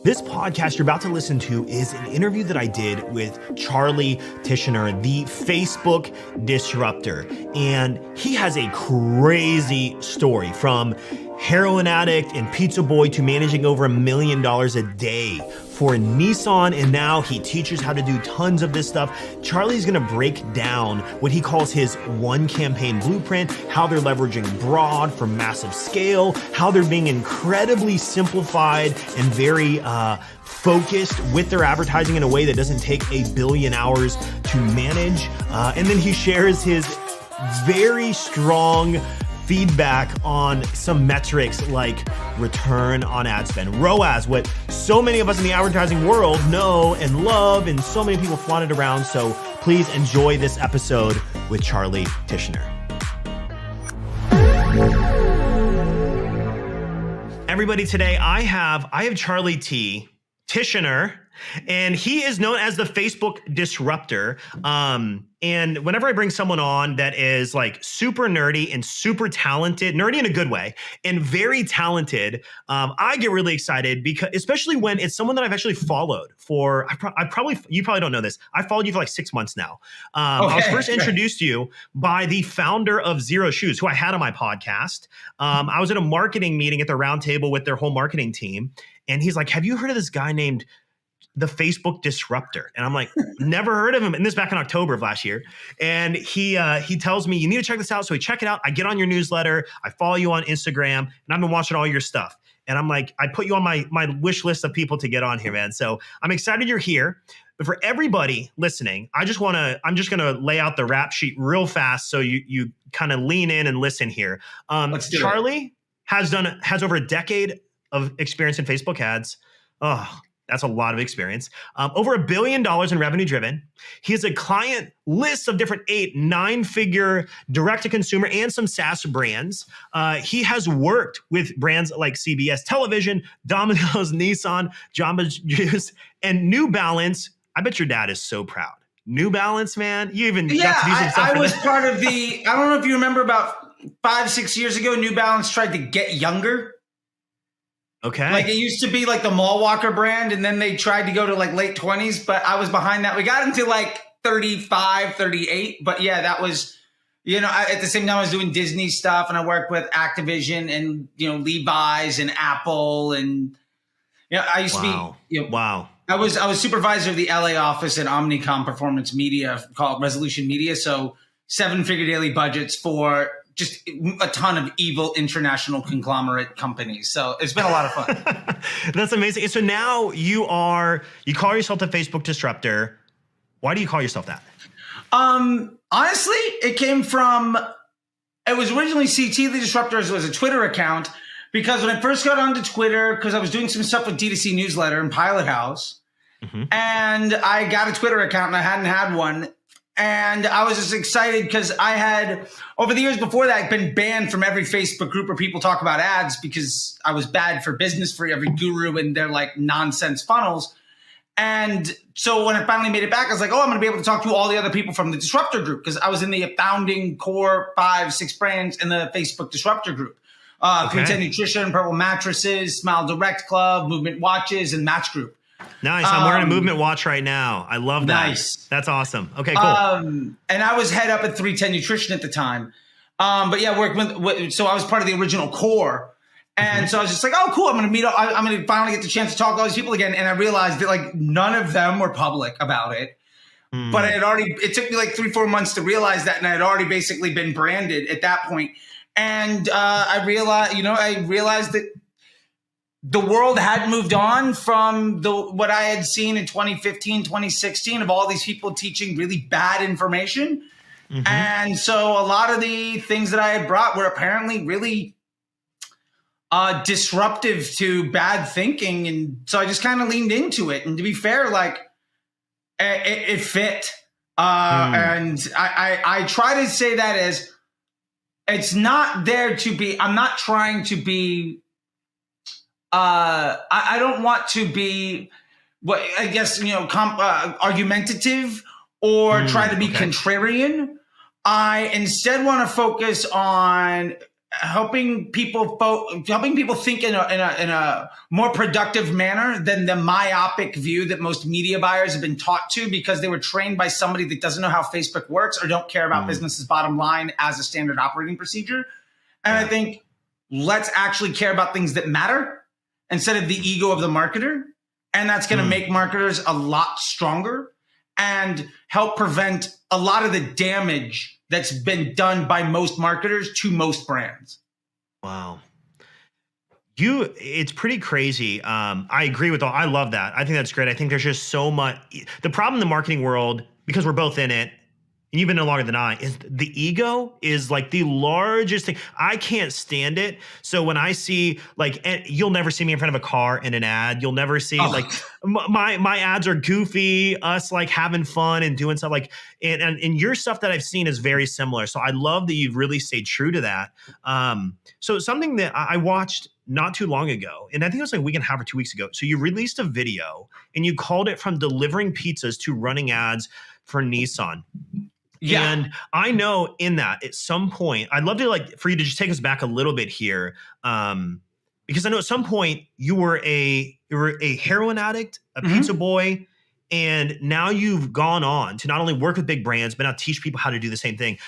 This podcast you're about to listen to is an interview that I did with Charley Tishner, the Facebook disruptor. And he has a crazy story, from heroin addict and pizza boy to managing over $1 million a day for Nissan, and now he teaches how to do tons of this stuff. Charley's gonna break down what he calls his one campaign blueprint, how they're leveraging broad for massive scale, how they're being incredibly simplified and very focused with their advertising in a way that doesn't take 1 billion hours to manage. And then he shares his very strong feedback on some metrics like return on ad spend, ROAS, what so many of us in the advertising world know and love, and so many people flaunt it around. So please enjoy this episode with Charley Tishner. Everybody, today I have Charley Tishner, and he is known as the Facebook disruptor. And whenever I bring someone on that is like super nerdy and super talented, nerdy in a good way, and very talented, I get really excited, because especially when it's someone that I've actually followed for, you probably don't know this. I followed you for like 6 months now. I was first introduced to you by the founder of Zero Shoes, who I had on my podcast. I was at a marketing meeting at the round table with their whole marketing team. And he's like, have you heard of this guy named the Facebook disruptor? And I'm like, never heard of him. And this back in October of last year. And he tells me, you need to check this out. So we check it out. I get on your newsletter. I follow you on Instagram, and I've been watching all your stuff. And I'm like, I put you on my wish list of people to get on here, man. So I'm excited you're here. But for everybody listening, I'm just going to lay out the rap sheet real fast, so you kind of lean in and listen here. Charley has over a decade of experience in Facebook ads. Oh, that's a lot of experience. Over $1 billion in revenue driven. He has a client list of different 8-9-figure direct-to-consumer and some SaaS brands. He has worked with brands like CBS Television, Domino's, Nissan, Jamba Juice, and New Balance. I bet your dad is so proud. New Balance, man. You even got to do some stuff. I was part of I don't know if you remember, about 5-6 years ago, New Balance tried to get younger. Okay. Like, it used to be like the Mall Walker brand, and then they tried to go to like late 20s, but I was behind that. We got into like 35, 38. But yeah, that was, at the same time I was doing Disney stuff, and I worked with Activision and, Levi's and Apple. And, I used to be, wow. I was supervisor of the LA office at Omnicom Performance Media, called Resolution Media. So 7-figure daily budgets for just a ton of evil international conglomerate companies. So it's been a lot of fun. That's amazing. So now you call yourself the Facebook disruptor. Why do you call yourself that? Honestly, it was originally CT the Disruptor. It was a Twitter account, because when I first got onto Twitter, because I was doing some stuff with D2C Newsletter and Pilot House, and I got a Twitter account and I hadn't had one. And I was just excited because I had, over the years before that, been banned from every Facebook group where people talk about ads, because I was bad for business for every guru and their like nonsense funnels. And so when I finally made it back, I was like, I'm going to be able to talk to all the other people from the Disruptor group, because I was in the founding core 5-6 brands in the Facebook Disruptor group. 310 Nutrition, Purple Mattresses, Smile Direct Club, Movement Watches, and Match Group. Nice. I'm wearing a Movement watch right now. I love that. Nice. That's awesome. Okay, cool. And I was head up at 310 Nutrition at the time. But yeah, so I was part of the original core. And so I was just like, oh, cool. I'm going to finally get the chance to talk to all these people again. And I realized that like none of them were public about it. But it took me like 3-4 months to realize that. And I had already basically been branded at that point. And I realized that the world had moved on from what I had seen in 2015, 2016 of all these people teaching really bad information. And so a lot of the things that I had brought were apparently really disruptive to bad thinking. And so I just kind of leaned into it. And to be fair, like it fit. And I try to say that as, it's not there to be, I'm not trying to be, I don't want to be what I guess, argumentative or try to be contrarian. I instead want to focus on helping people think in a more productive manner than the myopic view that most media buyers have been taught to, because they were trained by somebody that doesn't know how Facebook works or don't care about business's bottom line as a standard operating procedure. And I think let's actually care about things that matter instead of the ego of the marketer. And that's going to make marketers a lot stronger and help prevent a lot of the damage that's been done by most marketers to most brands. Wow. It's pretty crazy. I agree with I love that. I think that's great. I think there's just so much. The problem in the marketing world, because we're both in it, and you've been in longer than I, is the ego is like the largest thing. I can't stand it. So when I see you'll never see me in front of a car in an ad. You'll never see my ads are goofy, us like having fun and doing stuff and your stuff that I've seen is very similar. So I love that you've really stayed true to that. So something that I watched not too long ago, and I think it was like a week and a half or 2 weeks ago. So you released a video and you called it From Delivering Pizzas to Running Ads for Nissan. Yeah. And I know in that at some point, I'd love to for you to just take us back a little bit here. Because I know at some point you were a heroin addict, a pizza boy, and now you've gone on to not only work with big brands, but now teach people how to do the same thing.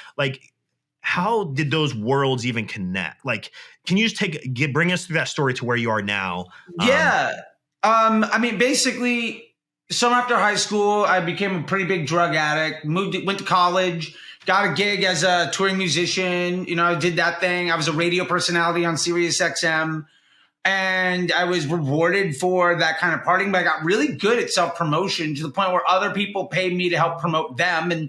How did those worlds even connect? Can you just bring us through that story to where you are now? Yeah. Basically, soon after high school, I became a pretty big drug addict, went to college, got a gig as a touring musician. I did that thing. I was a radio personality on Sirius XM, and I was rewarded for that kind of partying, but I got really good at self-promotion to the point where other people paid me to help promote them. And,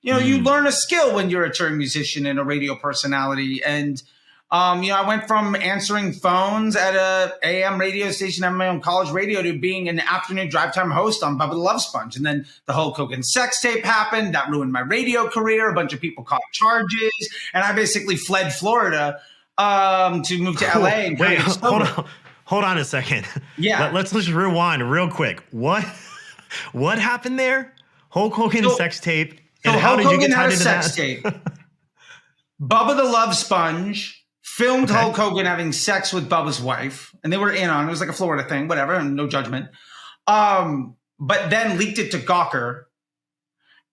you learn a skill when you're a touring musician and a radio personality. And, I went from answering phones at a AM radio station, having my own college radio, to being an afternoon drive time host on Bubba the Love Sponge. And then the Hulk Hogan sex tape happened. That ruined my radio career. A bunch of people caught charges. And I basically fled Florida to move to LA. And wait, hold on a second. Yeah. Let's just rewind real quick. What happened there? Hulk Hogan sex tape. And so how Hulk did you Hogan get tied had a into sex that? tape. Bubba the Love Sponge filmed Hulk Hogan having sex with Bubba's wife, and they were in on it. It was like a Florida thing, whatever, and no judgment. But then leaked it to Gawker,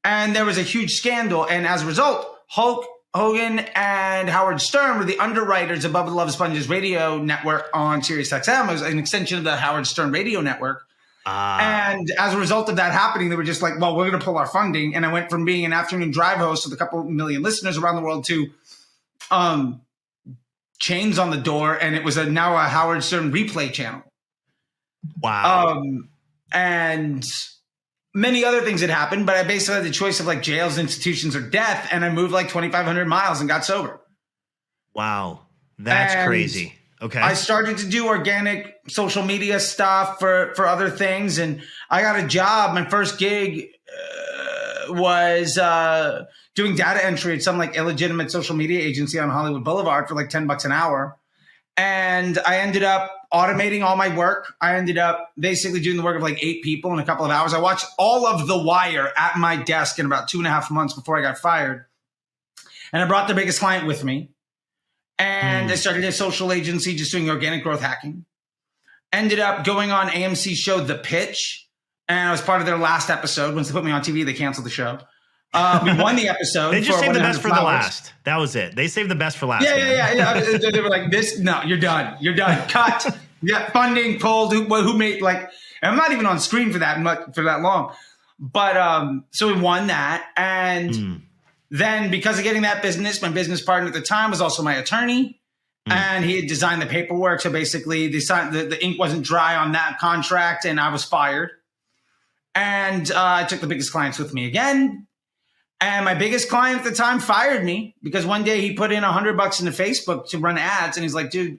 and there was a huge scandal. And as a result, Hulk Hogan and Howard Stern were the underwriters of Bubba the Love Sponge's radio network on Sirius XM. It was an extension of the Howard Stern radio network. And as a result of that happening, they were just like, well, we're going to pull our funding. And I went from being an afternoon drive host with a couple million listeners around the world to chains on the door. And it was now a Howard Stern replay channel. Wow. And many other things had happened, but I basically had the choice of jails, institutions, or death. And I moved 2,500 miles and got sober. Wow. That's crazy. Okay. I started to do organic social media stuff for other things. And I got a job. My first gig was doing data entry at some illegitimate social media agency on Hollywood Boulevard for $10 an hour. And I ended up automating all my work. I ended up basically doing the work of 8 people in a couple of hours. I watched all of The Wire at my desk in about 2.5 months before I got fired. And I brought the biggest client with me. And I started a social agency just doing organic growth hacking. Ended up going on AMC's show, The Pitch. And I was part of their last episode. Once they put me on TV, they canceled the show. We won the episode. They just saved the best for the last. That was it. They saved the best for last. Yeah. They were like, no, you're done. You're done. Cut. Yeah, funding pulled. Who made I'm not even on screen for that long. But so we won that. And then because of getting that business, my business partner at the time was also my attorney. And he had designed the paperwork. So basically the ink wasn't dry on that contract and I was fired. And I took the biggest clients with me again. And my biggest client at the time fired me because one day he put in $100 into Facebook to run ads. And he's like, dude,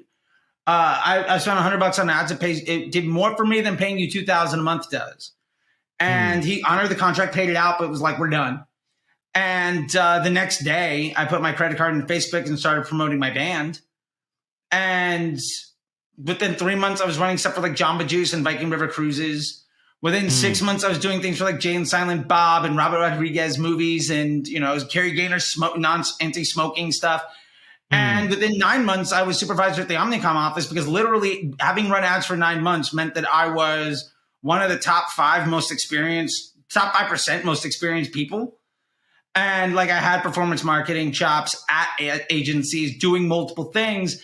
I spent $100 on ads. It did more for me than paying you $2,000 a month does. And he honored the contract, paid it out, but it was like, we're done. And the next day I put my credit card into Facebook and started promoting my band. And within 3 months, I was running stuff for Jamba Juice and Viking River Cruises. Within 6 months, I was doing things for Jay and Silent Bob and Robert Rodriguez movies. And, it was Carrie Gaynor anti-smoking stuff. And within 9 months, I was supervisor at the Omnicom office because literally having run ads for 9 months meant that I was one of the top 5% most experienced people. And like I had performance marketing chops at agencies doing multiple things.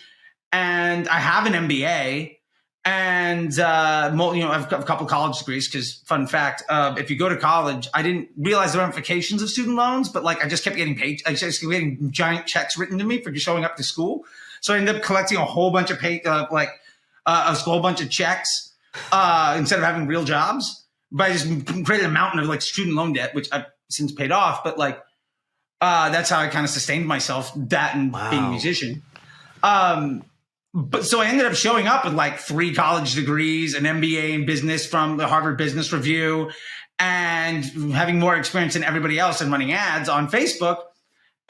And I have an MBA and, I have a couple college degrees because fun fact, if you go to college, I didn't realize the ramifications of student loans, but like I just kept getting paid. I just kept getting giant checks written to me for showing up to school. So I ended up collecting a whole bunch of a whole bunch of checks instead of having real jobs. But I just created a mountain of like student loan debt, which I've since paid off. But like that's how I kind of sustained myself, that and being a musician. But so I ended up showing up with like 3 college degrees, an MBA in business from the Harvard Business Review, and having more experience than everybody else in running ads on Facebook.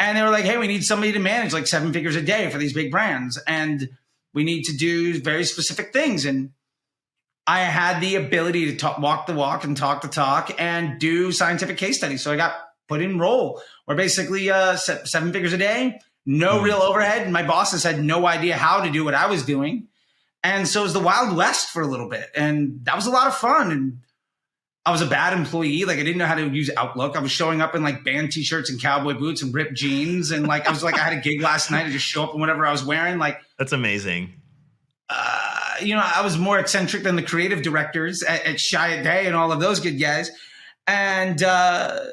And they were like, hey, we need somebody to manage like 7 figures a day for these big brands. And we need to do very specific things. And I had the ability to walk the walk and talk the talk and do scientific case studies. So I got put in role where basically 7 figures a day, no real overhead. And my bosses had no idea how to do what I was doing. And so it was the Wild West for a little bit. And that was a lot of fun. And I was a bad employee. Like I didn't know how to use Outlook. I was showing up in like band t-shirts and cowboy boots and ripped jeans. And like, I had a gig last night and just show up in whatever I was wearing. Like, that's amazing. I was more eccentric than the creative directors at Shy at Day and all of those good guys. And, I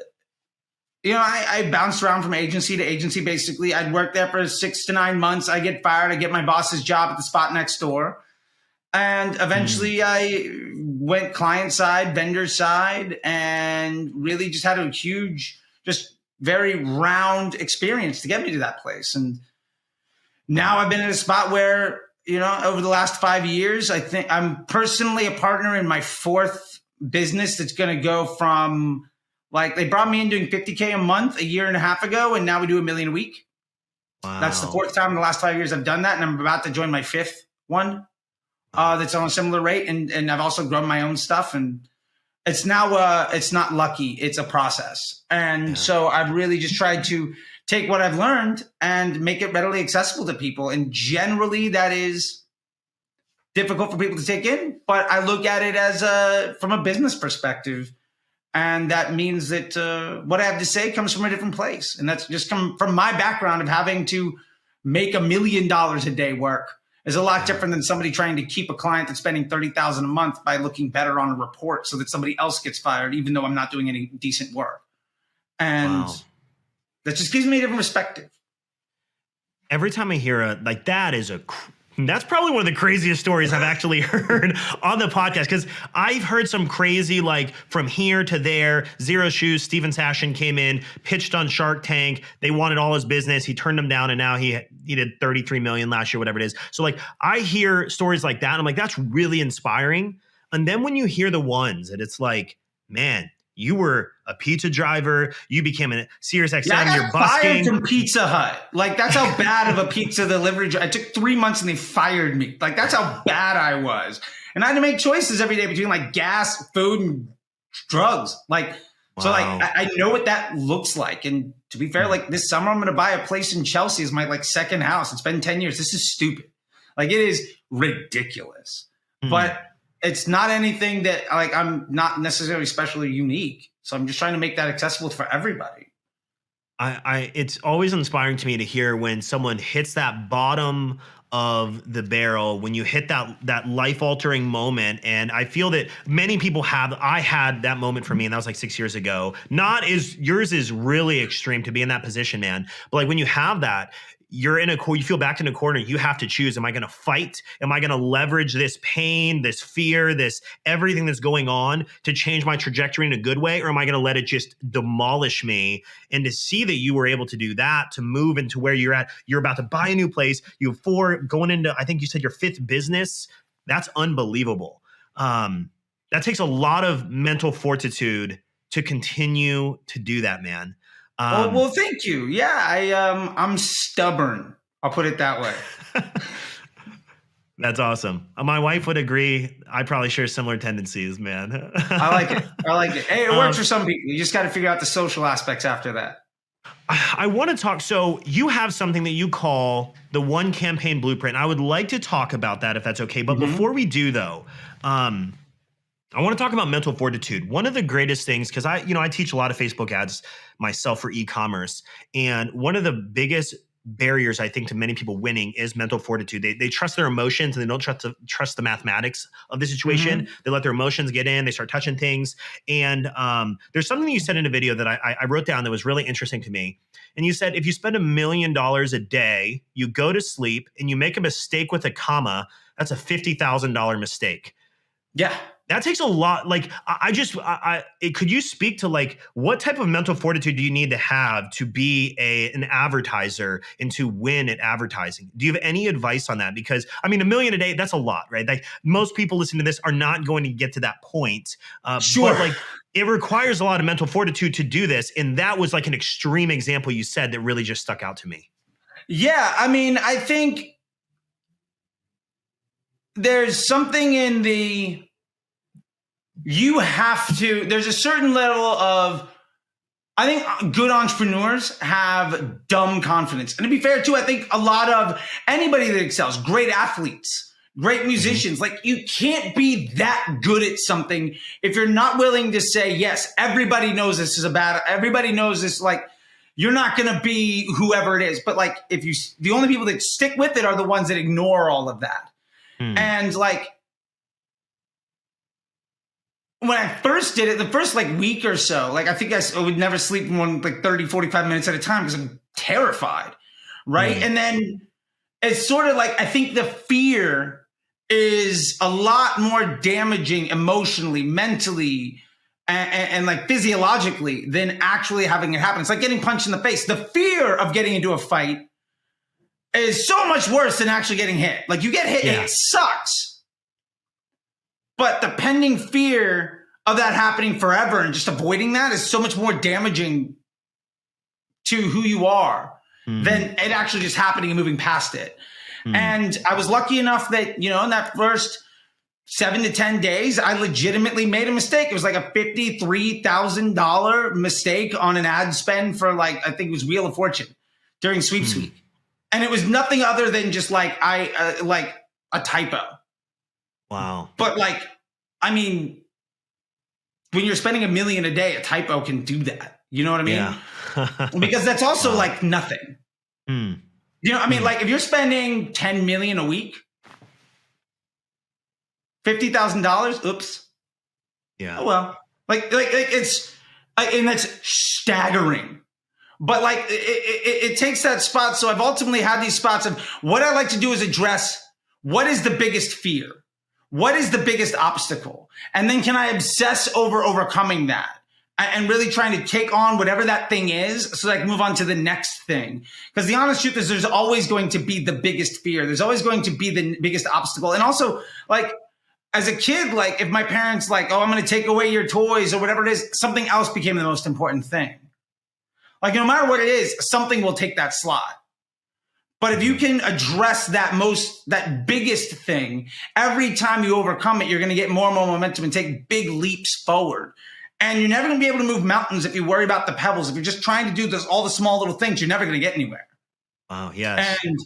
bounced around from agency to agency. Basically, I'd work there for 6 to 9 months. I get fired. I get my boss's job at the spot next door. And eventually I went client side, vendor side, and really just had a huge, just very round experience to get me to that place. And now I've been in a spot where, over the last 5 years, I think I'm personally a partner in my 4th business that's going to go from like, they brought me in doing $50K a month a year and a half ago, and now we do $1 million a week. Wow. That's the 4th time in the last 5 years I've done that. And I'm about to join my 5th one that's on a similar rate. And I've also grown my own stuff. And it's now, it's not lucky. It's a process. And so I've really just tried to take what I've learned and make it readily accessible to people. And generally that is difficult for people to take in, but I look at it as from a business perspective. And that means that what I have to say comes from a different place. And that's just come from my background of having to make $1 million a day work is a lot different than somebody trying to keep a client that's spending $30,000 a month by looking better on a report so that somebody else gets fired, even though I'm not doing any decent work. And that just gives me a different perspective. Every time I hear that's probably one of the craziest stories I've actually heard on the podcast, because I've heard some crazy, like from here to there, Zero Shoes, Steven Sashin came in, pitched on Shark Tank. They wanted all his business. He turned them down, and now he did 33 million last year, whatever it is. So like I hear stories like that, and I'm like, that's really inspiring. And then when you hear the ones and it's like, man, you were a pizza driver. You became a Sirius XM. Yeah, you're busking. Fired from Pizza Hut. Like that's how bad of a pizza delivery. I took 3 months and they fired me. Like that's how bad I was. And I had to make choices every day between like gas, food, and drugs. Like so, like I know what that looks like. And to be fair, like this summer I'm going to buy a place in Chelsea as my like second house. It's been 10 years. This is stupid. Like it is ridiculous. But it's not anything that like I'm not necessarily specially unique. So I'm just trying to make that accessible for everybody. It's always inspiring to me to hear when someone hits that bottom of the barrel, when you hit that life-altering moment. And I feel that many people I had that moment for me, and that was like 6 years ago. Yours is really extreme to be in that position, man. But like when you have that, you feel backed in a corner. You have to choose. Am I going to fight? Am I going to leverage this pain, this fear, this everything that's going on to change my trajectory in a good way? Or am I going to let it just demolish me? And to see that you were able to do that, to move into where you're at, you're about to buy a new place. You have 4 going into, I think you said your 5th business. That's unbelievable. That takes a lot of mental fortitude to continue to do that, man. Well, thank you. Yeah, I'm stubborn. I'll put it that way. That's awesome. My wife would agree. I probably share similar tendencies, man. I like it. Hey, it works for some people. You just got to figure out the social aspects after that. I want to talk. So you have something that you call the one campaign blueprint. I would like to talk about that if that's okay. But before we do, though, I want to talk about mental fortitude. One of the greatest things, because I teach a lot of Facebook ads myself for e-commerce, and one of the biggest barriers I think to many people winning is mental fortitude. They trust their emotions and they don't trust the mathematics of the situation. They let their emotions get in. They start touching things. And there's something you said in a video that I wrote down that was really interesting to me. And you said if you spend $1 million a day, you go to sleep and you make a mistake with a comma, that's a $50,000 mistake. Yeah. That takes a lot. Like, could you speak to like what type of mental fortitude do you need to have to be an advertiser and to win at advertising? Do you have any advice on that? Because I mean, $1 million a day, that's a lot, right? Like most people listening to this are not going to get to that point. Sure. But like it requires a lot of mental fortitude to do this. And that was like an extreme example you said that really just stuck out to me. Yeah. I mean, I think there's something in there's a certain level of, I think good entrepreneurs have dumb confidence. And to be fair too, I think a lot of anybody that excels, great athletes, great musicians, like you can't be that good at something if you're not willing to say, yes, everybody knows this is everybody knows this, like you're not going to be whoever it is. But like, the only people that stick with it are the ones that ignore all of that. And like, when I first did it, the first like week or so, like I think I would never sleep more than like 30, 45 minutes at a time because I'm terrified. Right. And then it's sort of like, I think the fear is a lot more damaging emotionally, mentally, and like physiologically than actually having it happen. It's like getting punched in the face. The fear of getting into a fight is so much worse than actually getting hit. Like you get hit and it sucks. But the pending fear of that happening forever and just avoiding that is so much more damaging to who you are than it actually just happening and moving past it. And I was lucky enough that, in that first 7 to 10 days, I legitimately made a mistake. It was like a $53,000 mistake on an ad spend for like, I think it was Wheel of Fortune during Sweeps Week. And it was nothing other than just like, like a typo. Wow. But like, I mean, when you're spending $1 million a day, a typo can do that. You know what I mean? Yeah. Because that's also like nothing. You know what I mean? Like if you're spending $10 million a week, $50,000, oops. Yeah. Oh, well, like it's, and that's staggering. But like, it takes that spot. So I've ultimately had these spots of what I like to do is address what is the biggest fear? What is the biggest obstacle? And then can I obsess over overcoming that and really trying to take on whatever that thing is so that I can move on to the next thing? Because the honest truth is there's always going to be the biggest fear. There's always going to be the biggest obstacle. And also like as a kid, like if my parents like, oh, I'm going to take away your toys or whatever it is, something else became the most important thing. Like no matter what it is, something will take that slot. But if you can address that biggest thing, every time you overcome it, you're going to get more and more momentum and take big leaps forward. And you're never going to be able to move mountains if you worry about the pebbles. If you're just trying to do all the small little things, you're never going to get anywhere. Wow. Yes. And,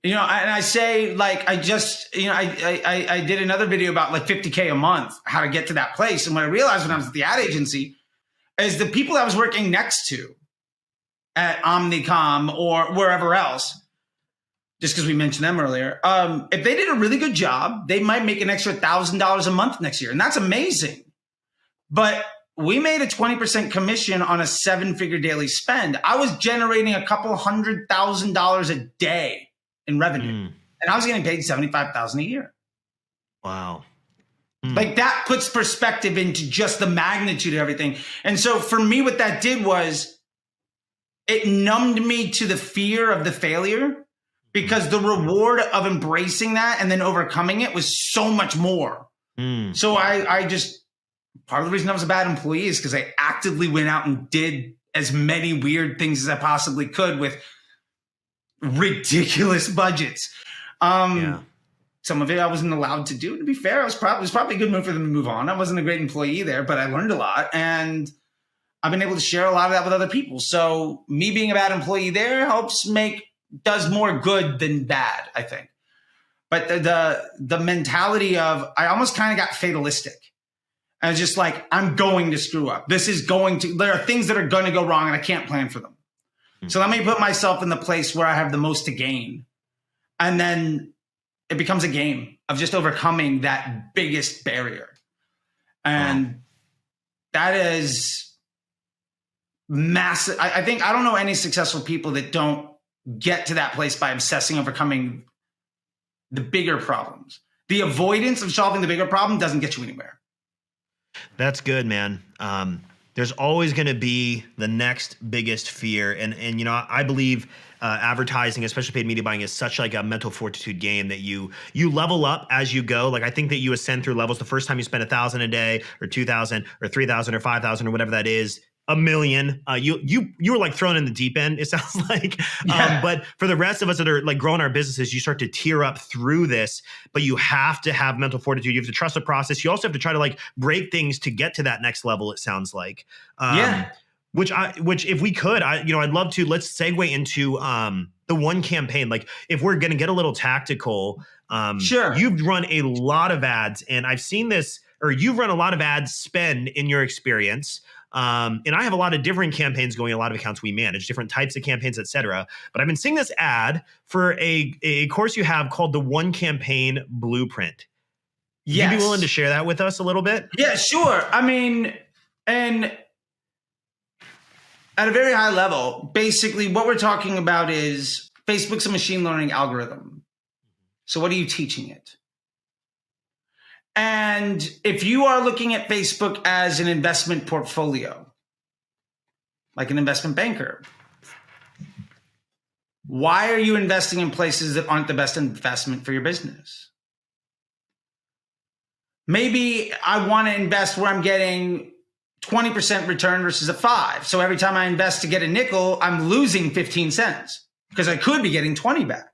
and I say like, I did another video about like $50K a month, how to get to that place. And what I realized when I was at the ad agency is the people I was working next to at Omnicom or wherever else, just because we mentioned them earlier, if they did a really good job, they might make an extra $1,000 a month next year. And that's amazing. But we made a 20% commission on a 7-figure daily spend. I was generating a couple $100,000 a day in revenue. And I was getting paid $75,000 a year. Wow. Like that puts perspective into just the magnitude of everything. And so for me, what that did was it numbed me to the fear of the failure because the reward of embracing that and then overcoming it was so much more. So I just, part of the reason I was a bad employee is because I actively went out and did as many weird things as I possibly could with ridiculous budgets. Some of it I wasn't allowed to do. To be fair, it was probably a good move for them to move on. I wasn't a great employee there, but I learned a lot. And I've been able to share a lot of that with other people. So me being a bad employee there does more good than bad, I think. But the mentality of, I almost kind of got fatalistic. I was just like, I'm going to screw up. There are things that are going to go wrong and I can't plan for them. So let me put myself in the place where I have the most to gain. And then it becomes a game of just overcoming that biggest barrier. And that is massive. I think, I don't know any successful people that don't get to that place by obsessing overcoming the bigger problems. The avoidance of solving the bigger problem doesn't get you anywhere. That's good, man. There's always going to be the next biggest fear. And you know, I believe advertising, especially paid media buying, is such like a mental fortitude game that you level up as you go. Like I think that you ascend through levels. The first time you spend 1,000 a day or 2,000 or 3,000 or 5,000 or whatever that is, a million, you were like thrown in the deep end, it sounds like. But for the rest of us that are like growing our businesses, you start to tear up through this, but you have to have mental fortitude. You have to trust the process. You also have to try to like break things to get to that next level, it sounds like. Which if we could, I'd love to, let's segue into the one campaign. Like if we're going to get a little tactical, sure. You've run a lot of ads and I've seen this, or you've run a lot of ad spend in your experience. And I have a lot of different campaigns going, a lot of accounts we manage, different types of campaigns, et cetera. But I've been seeing this ad for a course you have called the One Campaign Blueprint. Yes. You'd be willing to share that with us a little bit? Yeah, sure. I mean, and at a very high level, basically what we're talking about is Facebook's a machine learning algorithm. So what are you teaching it? And if you are looking at Facebook as an investment portfolio, like an investment banker, why are you investing in places that aren't the best investment for your business? Maybe I want to invest where I'm getting 20% return versus a 5. So every time I invest to get a nickel, I'm losing 15 cents because I could be getting 20 back.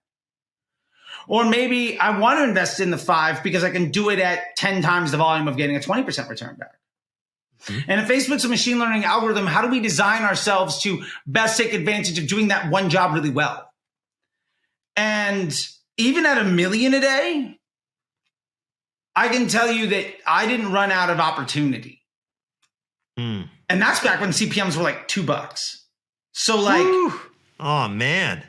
Or maybe I want to invest in the 5 because I can do it at 10 times the volume of getting a 20% return back. Mm-hmm. And if Facebook's a machine learning algorithm, how do we design ourselves to best take advantage of doing that one job really well? And even at $1 million a day, I can tell you that I didn't run out of opportunity. And that's back when CPMs were like $2. So like, woo. Oh man.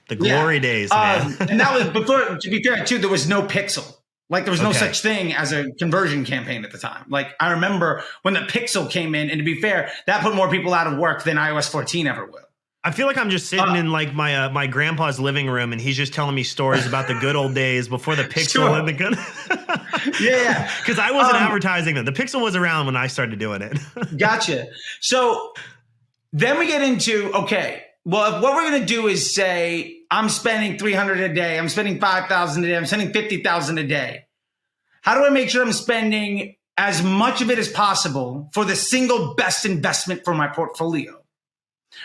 The glory days, man. And that was before, to be fair, too, there was no pixel. Like there was no such thing as a conversion campaign at the time. Like I remember when the pixel came in, and to be fair, that put more people out of work than iOS 14 ever will. I feel like I'm just sitting in like my grandpa's living room, and he's just telling me stories about the good old days before the pixel and the good. Yeah. Because I wasn't advertising them. The pixel was around when I started doing it. Gotcha. So then we get into, okay, well, if what we're going to do is say, I'm spending 300 a day, I'm spending 5,000 a day, I'm spending 50,000 a day. How do I make sure I'm spending as much of it as possible for the single best investment for my portfolio?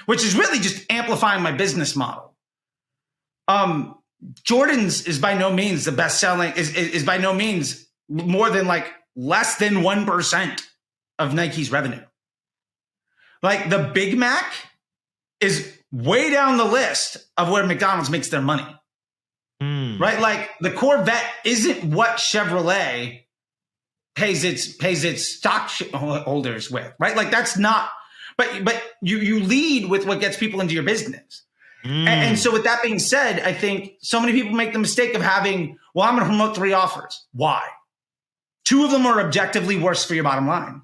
Which is really just amplifying my business model. Jordan's is by no means the best selling, is by no means more than like less than 1% of Nike's revenue. Like the Big Mac is way down the list of where McDonald's makes their money, right? Like the Corvette isn't what Chevrolet pays its stockholders with, right? Like that's not, but you lead with what gets people into your business. And so with that being said, I think so many people make the mistake of having, well, I'm going to promote 3 offers. Why? 2 of them are objectively worse for your bottom line.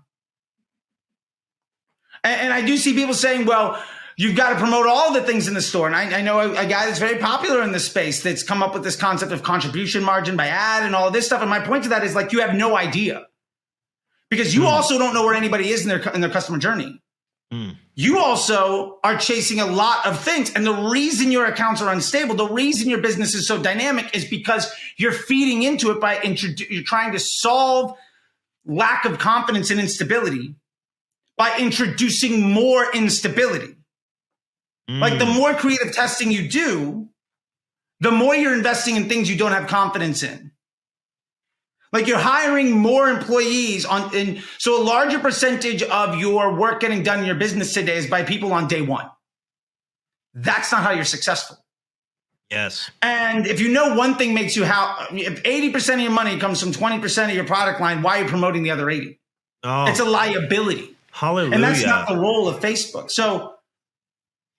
And I do see people saying, well, you've got to promote all the things in the store. And I know a guy that's very popular in this space that's come up with this concept of contribution margin by ad and all of this stuff. And my point to that is like, you have no idea because you also don't know where anybody is in their customer journey. You also are chasing a lot of things. And the reason your accounts are unstable, the reason your business is so dynamic is because you're feeding into it by you're trying to solve lack of confidence and instability by introducing more instability. Like the more creative testing you do, the more you're investing in things you don't have confidence in. Like you're hiring more employees so a larger percentage of your work getting done in your business today is by people on day one. That's not how you're successful. Yes. And if you know one thing makes you if 80% of your money comes from 20% of your product line, why are you promoting the other 80? Oh, it's a liability. Hallelujah. And that's not the role of Facebook. So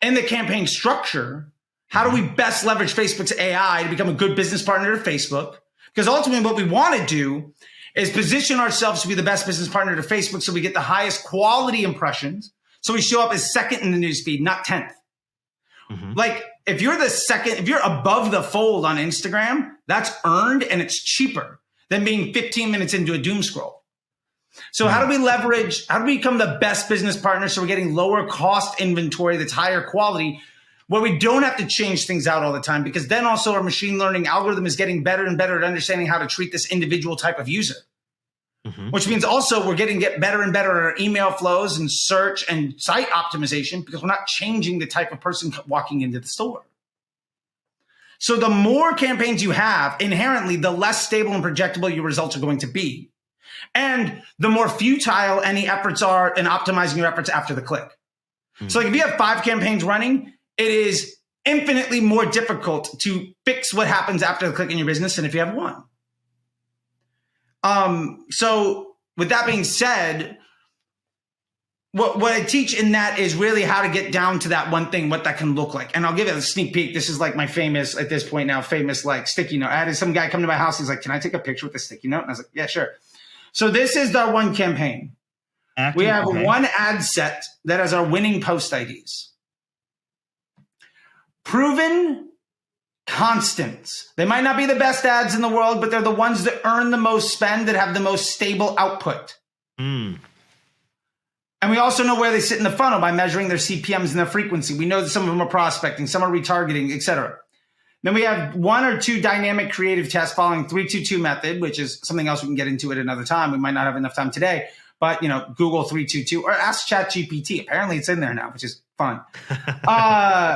in the campaign structure, how do we best leverage Facebook's AI to become a good business partner to Facebook? Because ultimately what we want to do is position ourselves to be the best business partner to Facebook so we get the highest quality impressions. So we show up as second in the newsfeed, not 10th. Mm-hmm. Like if you're if you're above the fold on Instagram, that's earned and it's cheaper than being 15 minutes into a doom scroll. So how do we become the best business partner so we're getting lower cost inventory that's higher quality, where we don't have to change things out all the time, because then also our machine learning algorithm is getting better and better at understanding how to treat this individual type of user. Mm-hmm. Which means also we're get better and better at our email flows and search and site optimization, because we're not changing the type of person walking into the store. So the more campaigns you have, inherently, the less stable and projectable your results are going to be. And the more futile any efforts are in optimizing your efforts after the click. Mm-hmm. So like if you have 5 campaigns running, it is infinitely more difficult to fix what happens after the click in your business than if you have 1. So with that being said, what I teach in that is really how to get down to that one thing, what that can look like. And I'll give it a sneak peek. This is like my famous, at this point now, like sticky note. I had some guy come to my house. He's like, can I take a picture with the sticky note? And I was like, yeah, sure. So this is our one campaign. We have one ad set that has our winning post IDs. Proven constants. They might not be the best ads in the world, but they're the ones that earn the most spend, that have the most stable output. Mm. And we also know where they sit in the funnel by measuring their CPMs and their frequency. We know that some of them are prospecting, some are retargeting, etc. Then we have 1 or 2 dynamic creative tests following 3-2-2 method, which is something else we can get into at another time. We might not have enough time today, but Google 3-2-2 or ask ChatGPT. Apparently it's in there now, which is fun.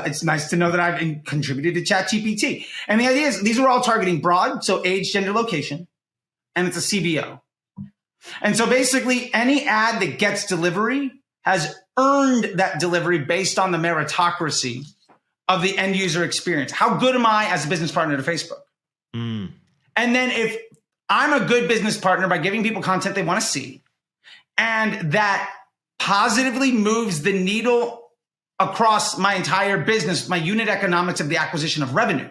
It's nice to know that I've contributed to ChatGPT. And the idea is these are all targeting broad, so age, gender, location, and it's a CBO. And so basically any ad that gets delivery has earned that delivery based on the meritocracy of the end user experience. How good am I as a business partner to Facebook? Mm. And then if I'm a good business partner by giving people content they want to see, and that positively moves the needle across my entire business, my unit economics of the acquisition of revenue,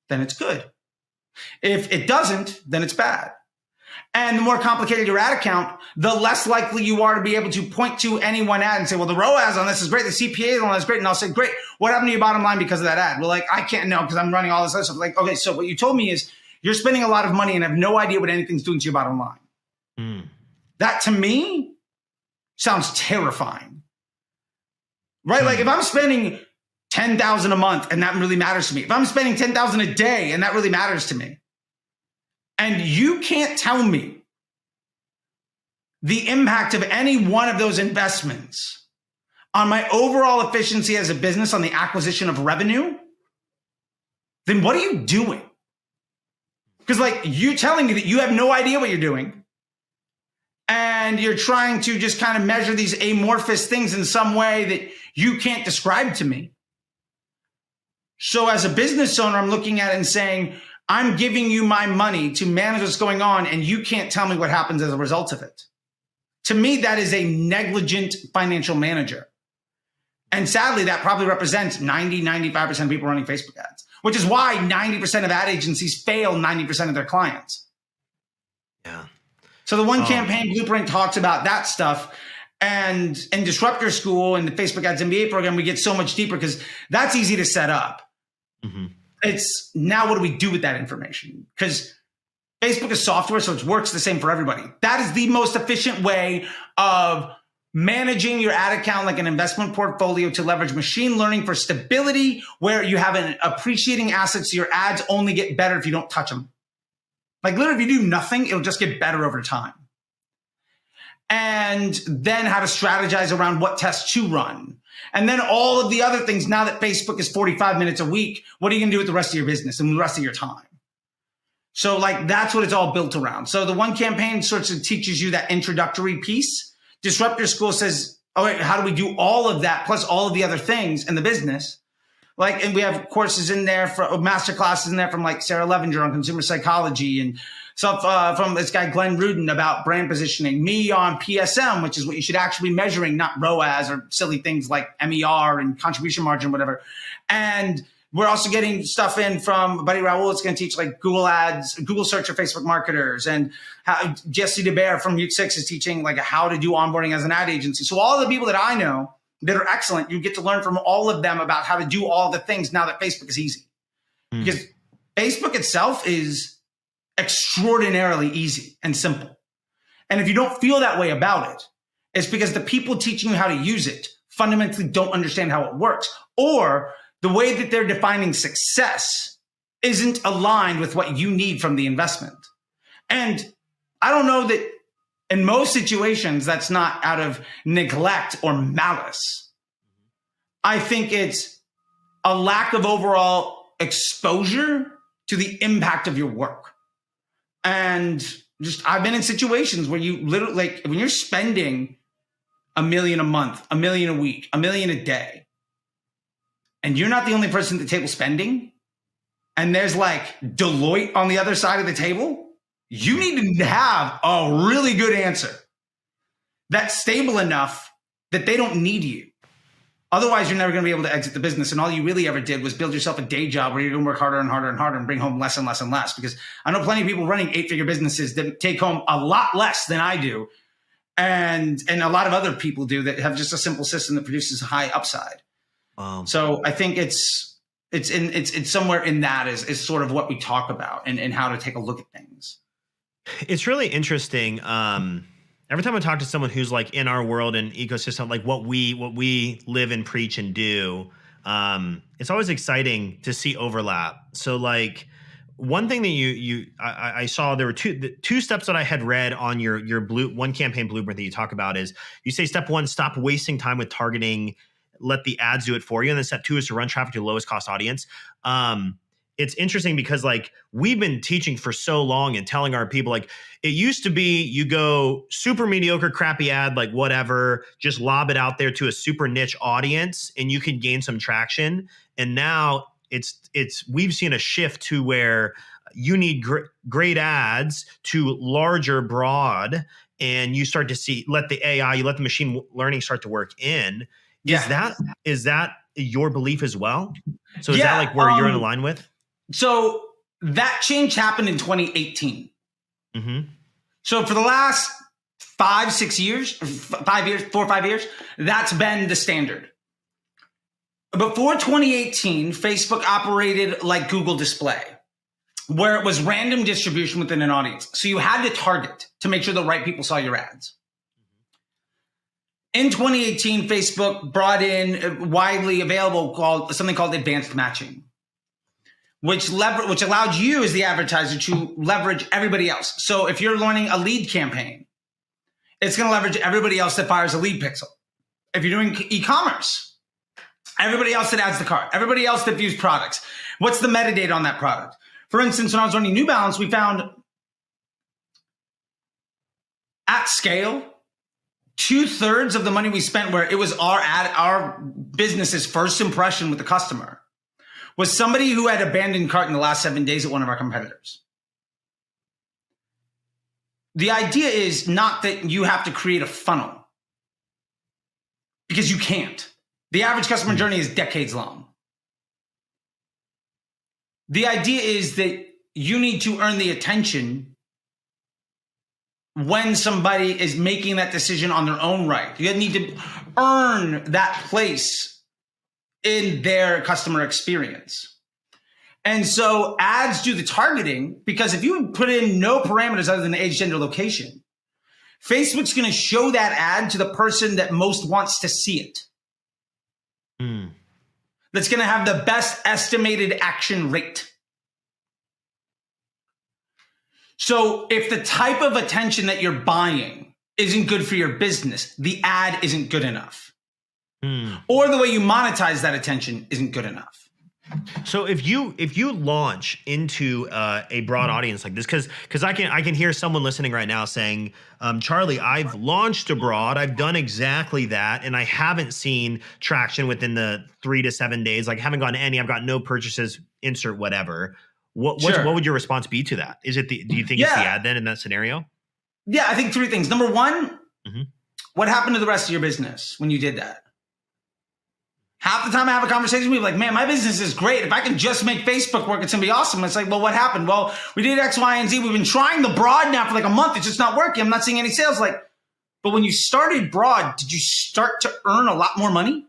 then it's good. If it doesn't, then it's bad. And the more complicated your ad account, the less likely you are to be able to point to any one ad and say, well, the ROAS on this is great, the CPA on this is great. And I'll say, great, what happened to your bottom line because of that ad? Well, like, I can't know because I'm running all this other stuff. Like, okay, so what you told me is you're spending a lot of money and have no idea what anything's doing to your bottom line. Mm. That to me sounds terrifying, right? Mm. Like if I'm spending $10,000 a month and that really matters to me, if I'm spending $10,000 a day and that really matters to me, and you can't tell me the impact of any one of those investments on my overall efficiency as a business on the acquisition of revenue, then what are you doing? Because like you telling me that you have no idea what you're doing and you're trying to just kind of measure these amorphous things in some way that you can't describe to me. So as a business owner, I'm looking at it and saying, I'm giving you my money to manage what's going on, and you can't tell me what happens as a result of it. To me, that is a negligent financial manager. And sadly, that probably represents 95% of people running Facebook ads, which is why 90% of ad agencies fail 90% of their clients. Yeah. So the one campaign blueprint talks about that stuff. And in Disruptor School and the Facebook Ads MBA program, we get so much deeper because that's easy to set up. Mm-hmm. It's now what do we do with that information? Because Facebook is software, so it works the same for everybody. That is the most efficient way of managing your ad account like an investment portfolio to leverage machine learning for stability, where you have an appreciating asset so your ads only get better if you don't touch them. Like literally, if you do nothing, it'll just get better over time. And then how to strategize around what tests to run. And then all of the other things, now that Facebook is 45 minutes a week, what are you going to do with the rest of your business and the rest of your time? So like that's what it's all built around. So the one campaign sort of teaches you that introductory piece. Disruptor School says, all right, how do we do all of that plus all of the other things in the business? Like, and we have courses in there, master classes in there from like Sarah Levinger on consumer psychology, and stuff from this guy Glenn Rudin about brand positioning, me on PSM, which is what you should actually be measuring, not ROAS or silly things like MER and contribution margin, whatever. And we're also getting stuff in from Buddy Raoul. It's going to teach like Google Ads, Google search for Facebook marketers, and how Jesse DeBear from Mute 6 is teaching like how to do onboarding as an ad agency. So all the people that I know that are excellent, you get to learn from all of them about how to do all the things now that Facebook is easy. Because Facebook itself is extraordinarily easy and simple. And if you don't feel that way about it, it's because the people teaching you how to use it fundamentally don't understand how it works, or the way that they're defining success isn't aligned with what you need from the investment. And I don't know that in most situations, that's not out of neglect or malice. I think it's a lack of overall exposure to the impact of your work. And just, I've been in situations where you literally, like when you're spending $1 million a month, $1 million a week, $1 million a day, and you're not the only person at the table spending, and there's like Deloitte on the other side of the table, you need to have a really good answer that's stable enough that they don't need you. Otherwise, you're never going to be able to exit the business. And all you really ever did was build yourself a day job where you're going to work harder and harder and harder and bring home less and less and less. Because I know plenty of people running 8-figure businesses that take home a lot less than I do. And a lot of other people do that have just a simple system that produces a high upside. So I think it's somewhere in that is sort of what we talk about and how to take a look at things. It's really interesting. Every time I talk to someone who's like in our world and ecosystem, like what we live and preach and do, it's always exciting to see overlap. So like one thing that I saw, there were two steps that I had read on your one campaign blueprint that you talk about is you say step 1, stop wasting time with targeting, let the ads do it for you. And then step 2 is to run traffic to the lowest cost audience. It's interesting because like we've been teaching for so long and telling our people, like it used to be you go super mediocre, crappy ad, like whatever, just lob it out there to a super niche audience and you can gain some traction. And now we've seen a shift to where you need great ads to larger, broad, and you start to see, let the AI, you let the machine learning start to work in. Yeah. Is that your belief as well? So is that like where you're in line with? So that change happened in 2018. Mm-hmm. So for the last 4 or 5 years, that's been the standard. Before 2018, Facebook operated like Google Display, where it was random distribution within an audience. So you had to target to make sure the right people saw your ads. In 2018, Facebook brought in widely available something called advanced matching, which allowed you as the advertiser to leverage everybody else. So if you're learning a lead campaign, it's going to leverage everybody else that fires a lead pixel. If you're doing e-commerce, everybody else that adds the cart, everybody else that views products. What's the metadata on that product? For instance, when I was running New Balance, we found at scale, 2/3 of the money we spent where it was our business's first impression with the customer was somebody who had abandoned cart in the last 7 days at one of our competitors. The idea is not that you have to create a funnel, because you can't. The average customer journey is decades long. The idea is that you need to earn the attention when somebody is making that decision on their own right. You need to earn that place in their customer experience. And so ads do the targeting, because if you put in no parameters other than age, gender, location, Facebook's going to show that ad to the person that most wants to see it. That's going to have the best estimated action rate. So if the type of attention that you're buying isn't good for your business, the ad isn't good enough. Or the way you monetize that attention isn't good enough. So if you launch into a broad audience like this, because I can hear someone listening right now saying, Charlie, I've launched abroad, I've done exactly that, and I haven't seen traction within the 3 to 7 days. Like, haven't gotten any, I've got no purchases. Insert whatever. What would your response be to that? Is it do you think it's the ad then in that scenario? Yeah, I think 3 things. Number one, what happened to the rest of your business when you did that? Half the time I have a conversation with people like, man, my business is great. If I can just make Facebook work, it's going to be awesome. It's like, well, what happened? Well, we did X, Y, and Z. We've been trying the broad now for like a month. It's just not working. I'm not seeing any sales. Like, but when you started broad, did you start to earn a lot more money?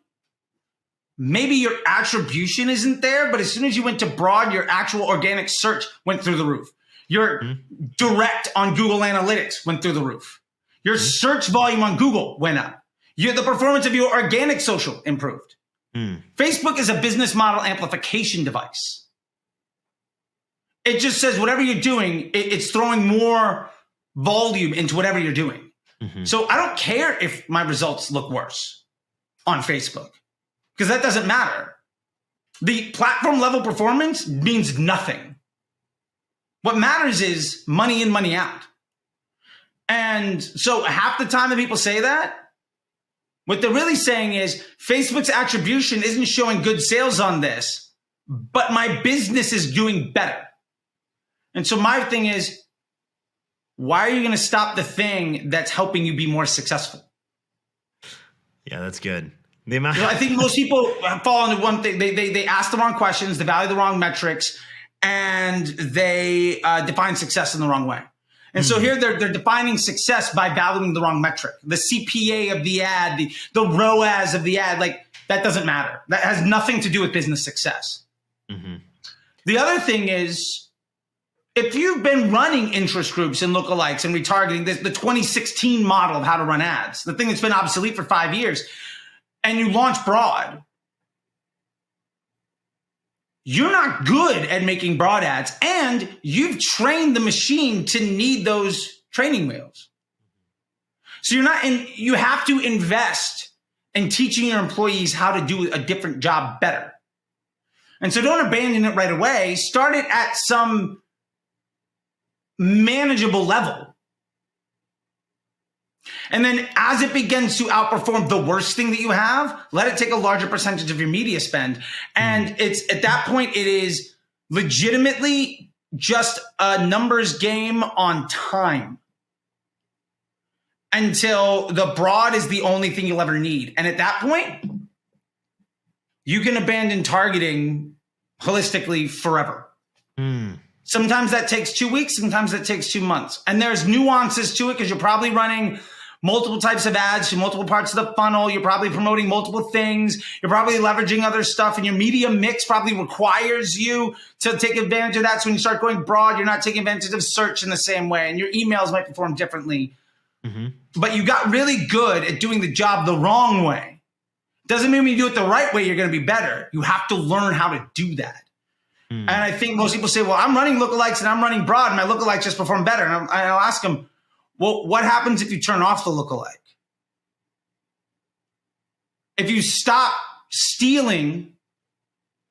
Maybe your attribution isn't there, but as soon as you went to broad, your actual organic search went through the roof. Your direct on Google Analytics went through the roof. Your search volume on Google went up. The performance of your organic social improved. Facebook is a business model amplification device. It just says whatever you're doing, it's throwing more volume into whatever you're doing. So I don't care if my results look worse on Facebook, because that doesn't matter. The platform level performance means nothing. What matters is money in, money out. And so half the time that people say that, what they're really saying is Facebook's attribution isn't showing good sales on this, but my business is doing better. And so my thing is, why are you going to stop the thing that's helping you be more successful? Yeah, that's good. I think most people fall into one thing. They ask the wrong questions, they value the wrong metrics, and they define success in the wrong way. And so here they're defining success by valuing the wrong metric. The CPA of the ad, the ROAS of the ad, like that doesn't matter. That has nothing to do with business success. The other thing is, if you've been running interest groups and lookalikes and retargeting, the 2016 model of how to run ads, the thing that's been obsolete for 5 years, and you launch broad, you're not good at making broad ads, and you've trained the machine to need those training wheels. So you have to invest in teaching your employees how to do a different job better. And so don't abandon it right away. Start it at some manageable level. And then as it begins to outperform the worst thing that you have, let it take a larger percentage of your media spend. And it's at that point, it is legitimately just a numbers game on time until the broad is the only thing you'll ever need. And at that point, you can abandon targeting holistically forever. Sometimes that takes 2 weeks. Sometimes that takes 2 months. And there's nuances to it because you're probably running multiple types of ads to multiple parts of the funnel. You're probably promoting multiple things. You're probably leveraging other stuff. And your media mix probably requires you to take advantage of that. So when you start going broad, you're not taking advantage of search in the same way. And your emails might perform differently. But you got really good at doing the job the wrong way. Doesn't mean when you do it the right way, you're going to be better. You have to learn how to do that. And I think most people say, well, I'm running lookalikes and I'm running broad and my lookalikes just perform better. And I'll ask them, well, what happens if you turn off the lookalike? If you stop stealing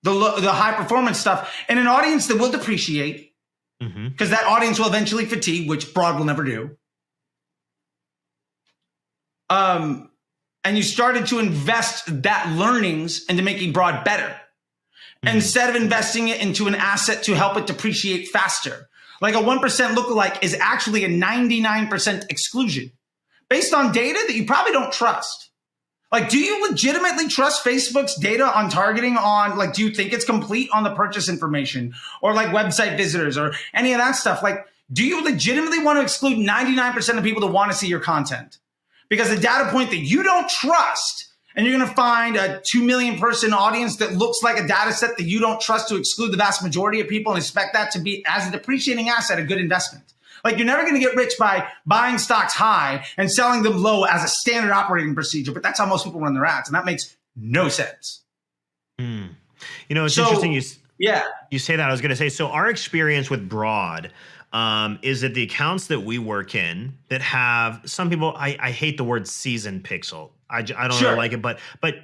the high performance stuff in an audience that will depreciate, because that audience will eventually fatigue, which broad will never do. And you started to invest that learnings into making broad better. Instead of investing it into an asset to help it depreciate faster. Like a 1% lookalike is actually a 99% exclusion based on data that you probably don't trust. Like, do you legitimately trust Facebook's data on targeting on, like, do you think it's complete on the purchase information or like website visitors or any of that stuff? Like, do you legitimately want to exclude 99% of people that want to see your content? Because a data point that you don't trust, and you're going to find a 2 million person audience that looks like a data set that you don't trust to exclude the vast majority of people and expect that to be, as a depreciating asset, a good investment. Like, you're never going to get rich by buying stocks high and selling them low as a standard operating procedure. But that's how most people run their ads. And that makes no sense. You know, it's interesting you say that. I was going to say, so our experience with broad is that the accounts that we work in that have some people, I hate the word seasoned pixel. I don't really like it, but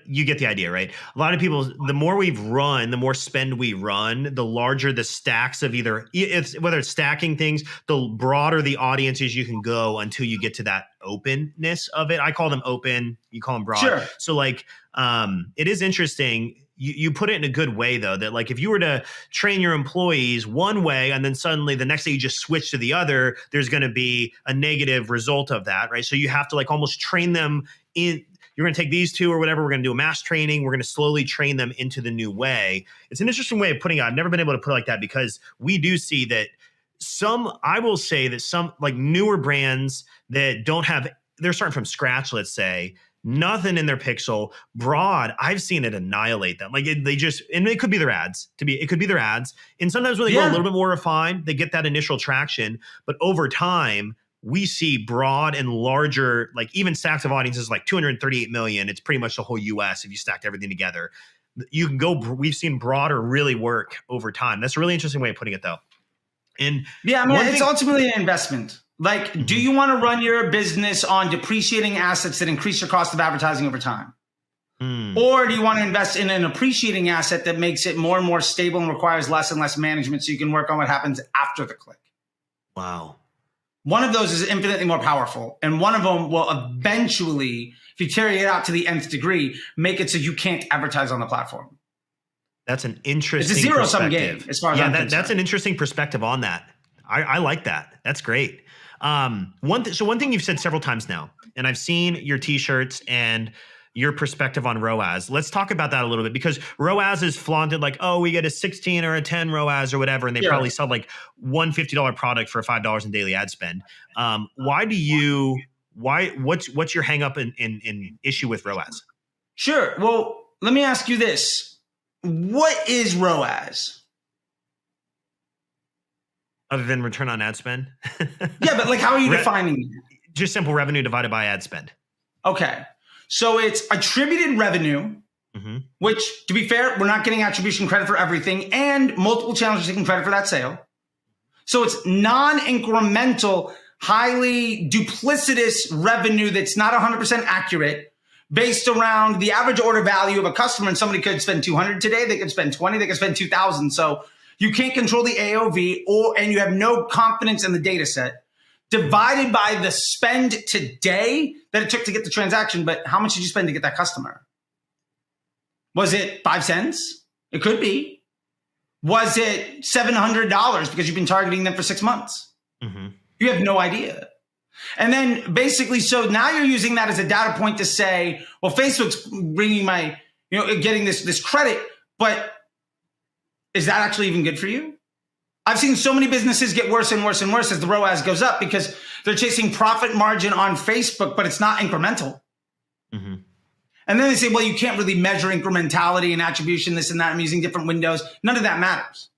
you get the idea, right? A lot of people, the more we've run, the more spend we run, the larger the stacks of whether it's stacking things, the broader the audiences you can go until you get to that openness of it. I call them open, you call them broad. Sure. So like, it is interesting. You put it in a good way though, that like if you were to train your employees one way and then suddenly the next day you just switch to the other, there's going to be a negative result of that, right? So you have to like almost train them in. You're going to take these two or whatever. We're going to do a mass training. We're going to slowly train them into the new way. It's an interesting way of putting it. I've never been able to put it like that because we do see that I will say that some like newer brands that they're starting from scratch, let's say, nothing in their pixel broad. I've seen it annihilate them. Like and it could be their ads it could be their ads. And sometimes when they go a little bit more refined, they get that initial traction, but over time, we see broad and larger, like even stacks of audiences, like 238 million. It's pretty much the whole US if you stacked everything together. You can go, we've seen broader really work over time. That's a really interesting way of putting it though. And yeah, I mean, it's ultimately an investment. Like, do you want to run your business on depreciating assets that increase your cost of advertising over time? Or do you want to invest in an appreciating asset that makes it more and more stable and requires less and less management so you can work on what happens after the click? Wow. One of those is infinitely more powerful. And one of them will eventually, if you carry it out to the nth degree, make it so you can't advertise on the platform. That's an interesting It's a zero-sum game as far as I'm concerned. That's an interesting perspective on that. I like that. That's great. One thing you've said several times now, and I've seen your t-shirts and your perspective on ROAS. Let's talk about that a little bit because ROAS is flaunted like, oh, we get a 16 or a 10 ROAS or whatever, and they probably sell like one $50 product for $5 in daily ad spend. What's your hang up in issue with ROAS? Sure. Well, let me ask you this. What is ROAS? Other than return on ad spend? Yeah, but like how are you defining it? Just simple revenue divided by ad spend. Okay. So it's attributed revenue, which, to be fair, we're not getting attribution credit for everything, and multiple channels are taking credit for that sale. So it's non-incremental, highly duplicitous revenue that's not 100% accurate based around the average order value of a customer. And somebody could spend 200 today, they could spend 20, they could spend 2,000. So you can't control the AOV and you have no confidence in the data set. Divided by the spend today that it took to get the transaction, but how much did you spend to get that customer? Was it 5 cents? It could be. Was it $700 because you've been targeting them for 6 months? You have no idea. And then basically, so now you're using that as a data point to say, well, Facebook's bringing getting this credit, but is that actually even good for you? I've seen so many businesses get worse and worse and worse as the ROAS goes up because they're chasing profit margin on Facebook, but it's not incremental. And then they say, well, you can't really measure incrementality and attribution, this and that. I'm using different windows. None of that matters.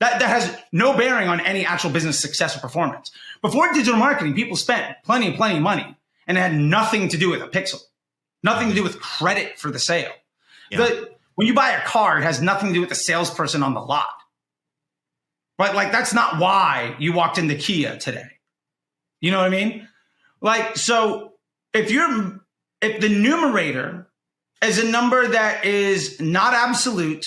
That has no bearing on any actual business success or performance. Before digital marketing, people spent plenty of money, and it had nothing to do with a pixel, nothing to do with credit for the sale. When you buy a car, it has nothing to do with the salesperson on the lot. But like, that's not why you walked into Kia today. You know what I mean? Like, so if the numerator is a number that is not absolute,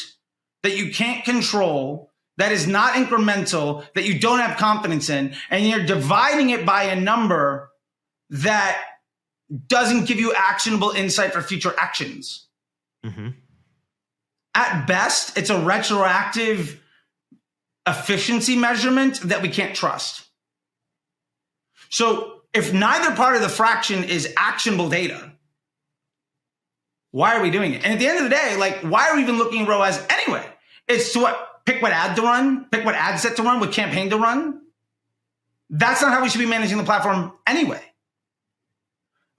that you can't control, that is not incremental, that you don't have confidence in, and you're dividing it by a number that doesn't give you actionable insight for future actions. At best, it's a retroactive efficiency measurement that we can't trust. So if neither part of the fraction is actionable data, why are we doing it? And at the end of the day, like, why are we even looking at ROAS anyway? It's to pick what ad to run, pick what ad set to run, what campaign to run. That's not how we should be managing the platform anyway.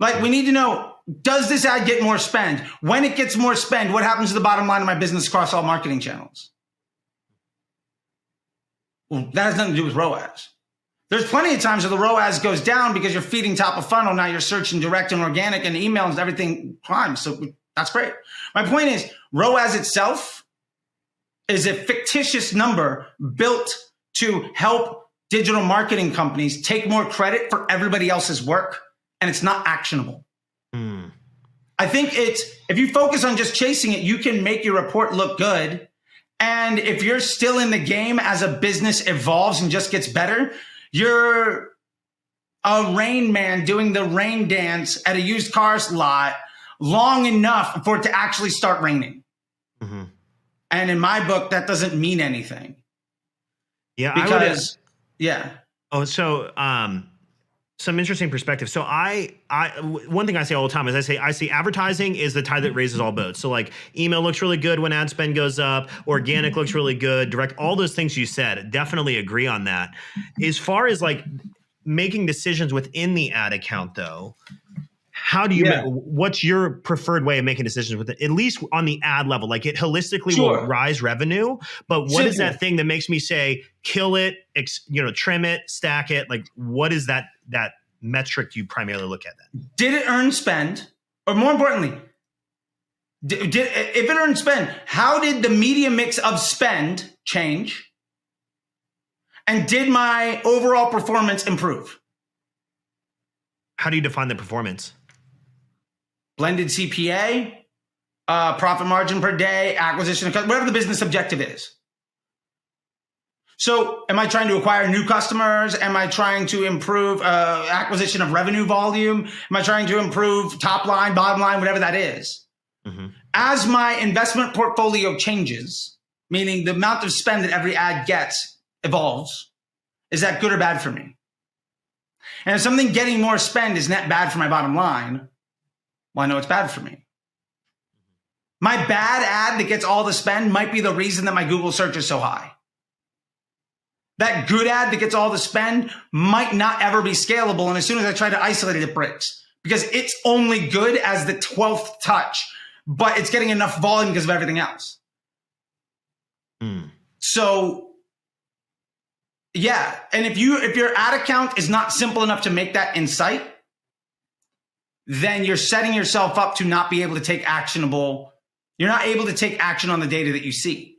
Like, we need to know, does this ad get more spend? When it gets more spend, what happens to the bottom line of my business across all marketing channels? Well, that has nothing to do with ROAS. There's plenty of times where the ROAS goes down because you're feeding top of funnel. Now you're searching direct and organic and email and everything climbs. So that's great. My point is, ROAS itself is a fictitious number built to help digital marketing companies take more credit for everybody else's work, and it's not actionable. I think if you focus on just chasing it, you can make your report look good. And if you're still in the game as a business evolves and just gets better, you're a rain man doing the rain dance at a used cars lot long enough for it to actually start raining. Mm-hmm. And in my book, that doesn't mean anything. Yeah. Because, yeah. Oh, so some interesting perspective. So one thing I say all the time is I see advertising is the tide that raises all boats. So like email looks really good when ad spend goes up, organic looks really good, direct, all those things you said, definitely agree on that. As far as like making decisions within the ad account though, how do you, what's your preferred way of making decisions with it? At least on the ad level, like it holistically will rise revenue, but what is that thing that makes me say, kill it, trim it, stack it? Like what is that metric you primarily look at then? Did it earn spend? Or more importantly, if it earned spend, how did the media mix of spend change? And did my overall performance improve? How do you define the performance? Blended CPA, profit margin per day, acquisition of whatever the business objective is. So am I trying to acquire new customers? Am I trying to improve acquisition of revenue volume? Am I trying to improve top line, bottom line, whatever that is? Mm-hmm. As my investment portfolio changes, meaning the amount of spend that every ad gets evolves, is that good or bad for me? And if something getting more spend is net bad for my bottom line, well, I know it's bad for me. My bad ad that gets all the spend might be the reason that my Google search is so high. That good ad that gets all the spend might not ever be scalable. And as soon as I try to isolate it, it breaks because it's only good as the 12th touch, but it's getting enough volume because of everything else. So yeah. And if your ad account is not simple enough to make that in sight, then you're setting yourself up to not be able to take actionable. You're not able to take action on the data that you see.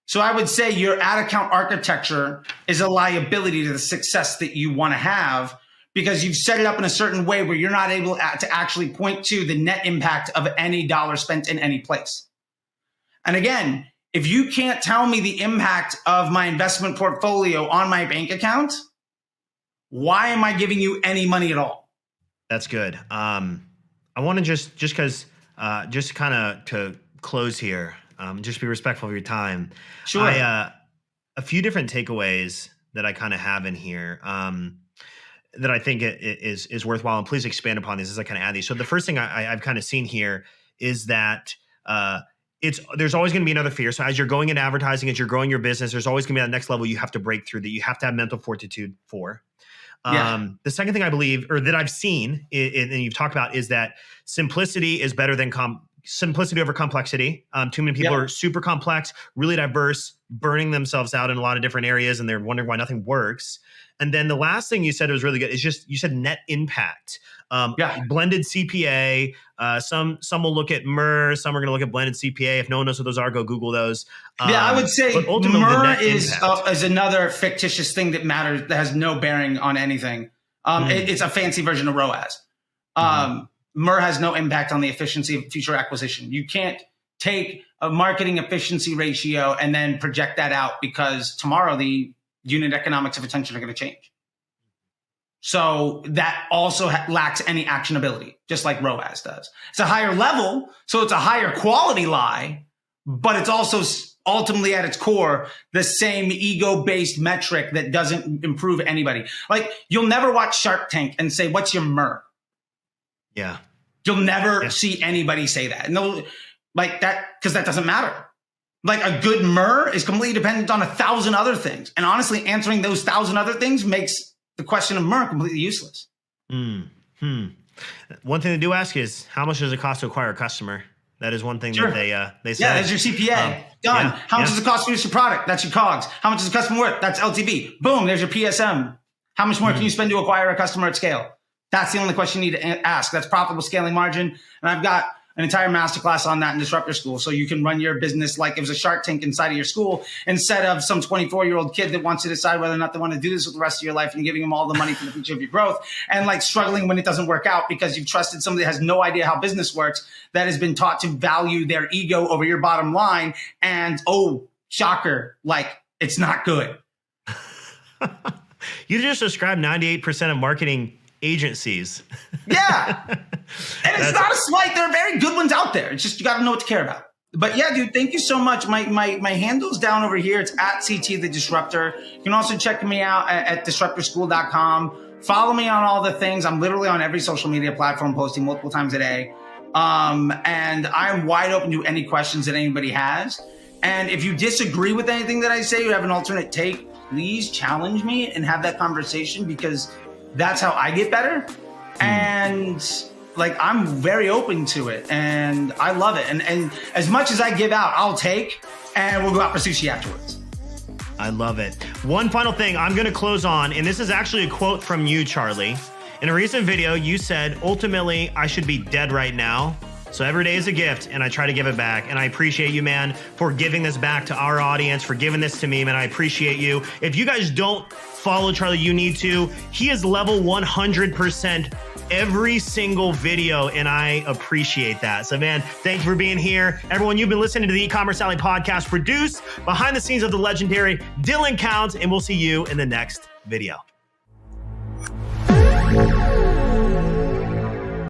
So I would say your ad account architecture is a liability to the success that you want to have because you've set it up in a certain way where you're not able to actually point to the net impact of any dollar spent in any place. And again, if you can't tell me the impact of my investment portfolio on my bank account, why am I giving you any money at all? That's good. I want to just kind of to close here, just be respectful of your time. Sure. A few different takeaways that I kind of have in here that I think is worthwhile, and please expand upon these as I kind of add these. So the first thing I've kind of seen here is that there's always going to be another fear. So as you're going into advertising, as you're growing your business, there's always going to be that next level you have to break through that you have to have mental fortitude for. The second thing I believe, or that I've seen, and you've talked about, is that simplicity is better than simplicity over complexity. Too many people are super complex, really diverse, burning themselves out in a lot of different areas, and they're wondering why nothing works. And then the last thing you said was really good. Is just you said net impact, blended CPA. Some will look at MER. Some are going to look at blended CPA. If no one knows what those are, go Google those. I would say MER is another fictitious thing that matters that has no bearing on anything. It's a fancy version of ROAS. MER has no impact on the efficiency of future acquisition. You can't take a marketing efficiency ratio and then project that out because tomorrow the unit economics of attention are going to change. So that also lacks any actionability, just like ROAS does. It's a higher level, so it's a higher quality lie, but it's also ultimately at its core the same ego-based metric that doesn't improve anybody. Like you'll never watch Shark Tank and say, "What's your MER?" Yeah. You'll never see anybody say that. No, like that, because that doesn't matter. Like a good MER is completely dependent on 1,000 other things. And honestly, answering those 1,000 other things makes the question of MER completely useless. One thing they do ask is, how much does it cost to acquire a customer? That is one thing that they say. Yeah, that's your CPA. Done. How much does it cost to produce your product? That's your COGS. How much is the customer worth? That's LTV. Boom, there's your PSM. How much more can you spend to acquire a customer at scale? That's the only question you need to ask. That's profitable scaling margin. And I've got an entire masterclass on that in Disruptor School. So you can run your business like it was a Shark Tank inside of your school instead of some 24-year-old kid that wants to decide whether or not they want to do this with the rest of your life and giving them all the money for the future of your growth and like struggling when it doesn't work out because you've trusted somebody that has no idea how business works, that has been taught to value their ego over your bottom line. And oh, shocker, like it's not good. You just described 98% of marketing agencies. Yeah. And it's not a slight. There are very good ones out there. It's just, you got to know what to care about. But yeah, dude, thank you so much. My handle's down over here. It's at CT The Disruptor. You can also check me out at disruptorschool.com. Follow me on all the things. I'm literally on every social media platform posting multiple times a day. And I'm wide open to any questions that anybody has. And if you disagree with anything that I say, you have an alternate take, please challenge me and have that conversation because that's how I get better. And like, I'm very open to it and I love it. And as much as I give out, I'll take, and we'll go out for sushi afterwards. I love it. One final thing I'm going to close on, and this is actually a quote from you, Charley. In a recent video, you said, ultimately, I should be dead right now. So every day is a gift and I try to give it back. And I appreciate you, man, for giving this back to our audience, for giving this to me, man. I appreciate you. If you guys don't follow Charley, you need to. He is level 100% every single video, and I appreciate that. So, man, thank you for being here. Everyone, you've been listening to the E-Commerce Alley podcast, produced behind the scenes of the legendary Dylan Count, and we'll see you in the next video.